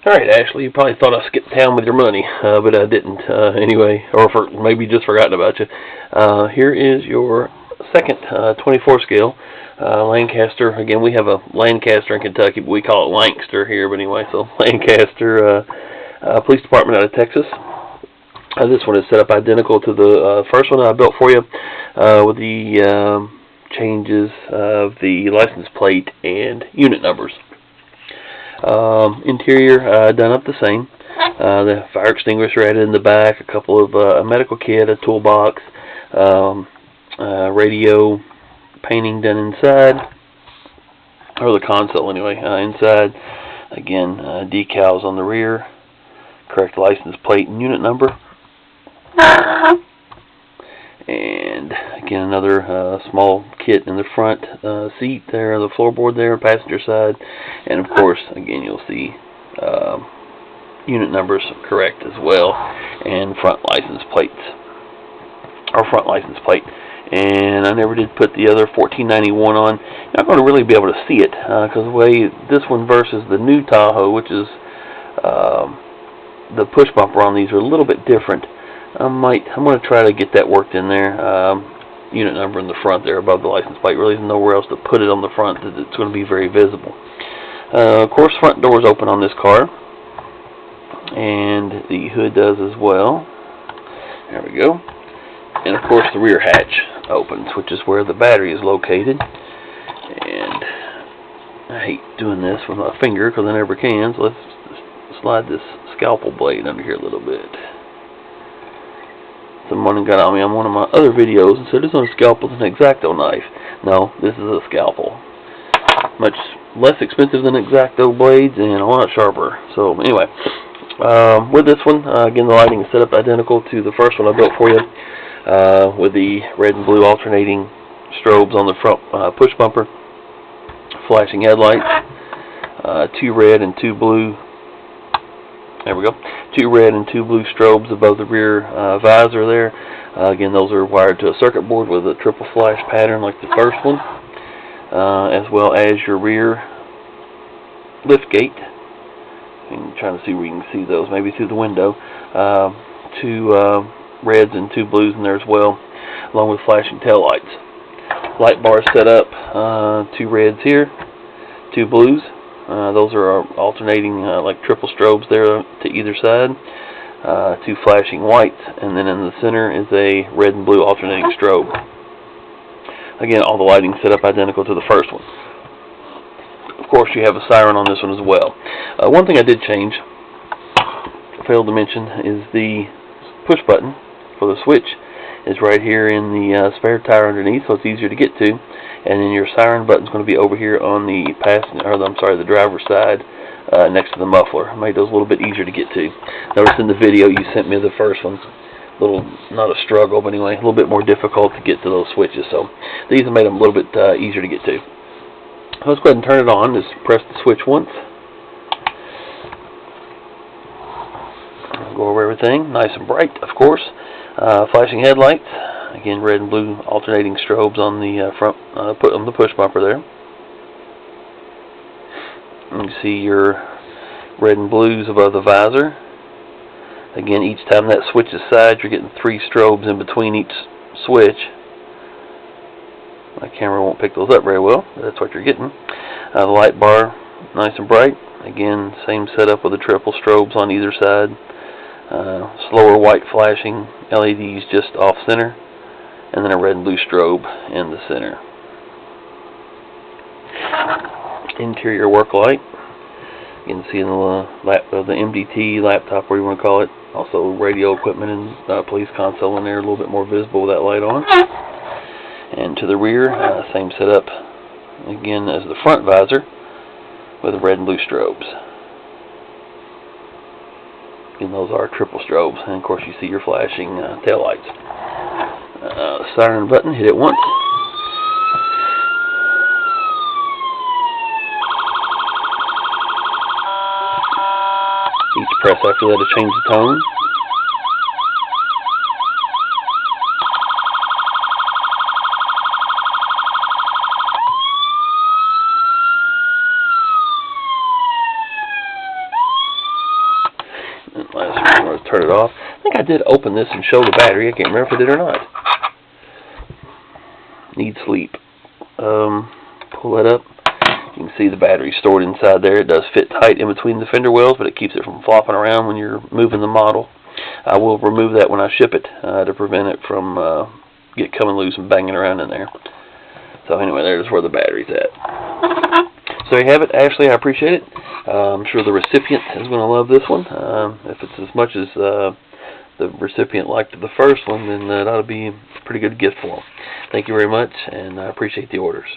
Alright, Ashley, you probably thought I skipped town with your money, but I didn't, anyway, or maybe just forgotten about you. Here is your second 24 scale Lancaster. Again, we have a Lancaster in Kentucky, but we call it Lancaster here, but anyway, so Lancaster Police Department out of Texas. This one is set up identical to the first one I built for you, with the changes of the license plate and unit numbers. Interior done up the same. The fire extinguisher added in the back, a couple of a medical kit, a toolbox, radio painting done inside, or the console anyway, inside. Again, decals on the rear, correct license plate and unit number. And again, another small kit in the front seat there, the floorboard there, passenger side, and of course, again, you'll see unit numbers correct as well, and front license plates, or front license plate. And I never did put the other 1491 on. You're not going to really be able to see it because the way this one versus the new Tahoe, which is the push bumper on these, are a little bit different. I'm going to try to get that worked in there. Unit number in the front there above the license plate. Really, there's nowhere else to put it on the front that it's going to be very visible. Of course, front doors open on this car, and the hood does as well. There we go. And of course, the rear hatch opens, which is where the battery is located. And I hate doing this with my finger because I never can. So let's slide this scalpel blade under here a little bit. Someone got on me on one of my other videos and said, "This is a scalpel, it's an X-Acto knife." No, this is a scalpel. Much less expensive than X-Acto blades and a lot sharper. So anyway, with this one, again, the lighting is set up identical to the first one I built for you, with the red and blue alternating strobes on the front push bumper, flashing headlights, 2 red and 2 blue. There we go. 2 red and 2 blue strobes above the rear visor there. Again, those are wired to a circuit board with a triple flash pattern like the first one, as well as your rear lift gate. I'm trying to see where you can see those, maybe through the window. 2 reds and 2 blues in there as well, along with flashing tail lights. Light bar set up, 2 reds here, 2 blues. Those are alternating like triple strobes there to either side. 2 flashing whites, and then in the center is a red and blue alternating strobe. Again, all the lighting set up identical to the first one. Of course, you have a siren on this one as well. One thing I did change, failed to mention, is the push button for the switch is right here in the spare tire underneath, so it's easier to get to. And then your siren button is going to be over here on the the driver's side, next to the muffler. I made those a little bit easier to get to. Notice in the video you sent me the first one's not a struggle, but anyway, a little bit more difficult to get to those switches. So these have made them a little bit easier to get to. Let's go ahead and turn it on. Just press the switch once. Go over everything, nice and bright, of course. Flashing headlights. Again, red and blue alternating strobes on the front, put on the push bumper there. You can see your red and blues above the visor. Again, each time that switches sides, you're getting 3 strobes in between each switch. My camera won't pick those up very well, but that's what you're getting. The light bar, nice and bright. Again, same setup with the triple strobes on either side. Slower white flashing LEDs just off center, and then a red and blue strobe in the center. Interior work light. You can see in the MDT laptop, whatever you want to call it. Also radio equipment and police console in there, a little bit more visible with that light on. And to the rear, same setup again as the front visor with the red and blue strobes. And those are triple strobes, and of course you see your flashing tail lights. Siren button, hit it once. Each press after that to change the tone. turn it off. I think I did open this and show the battery. I can't remember if I did or not. Need sleep. Pull that up. You can see the battery stored inside there. It does fit tight in between the fender wells, but it keeps it from flopping around when you're moving the model. I will remove that when I ship it to prevent it from coming loose and banging around in there. So anyway, there's where the battery's at. So you have it, Ashley. I appreciate it. I'm sure the recipient is going to love this one. If it's as much as the recipient liked the first one, then that ought to be a pretty good gift for them. Thank you very much, and I appreciate the orders.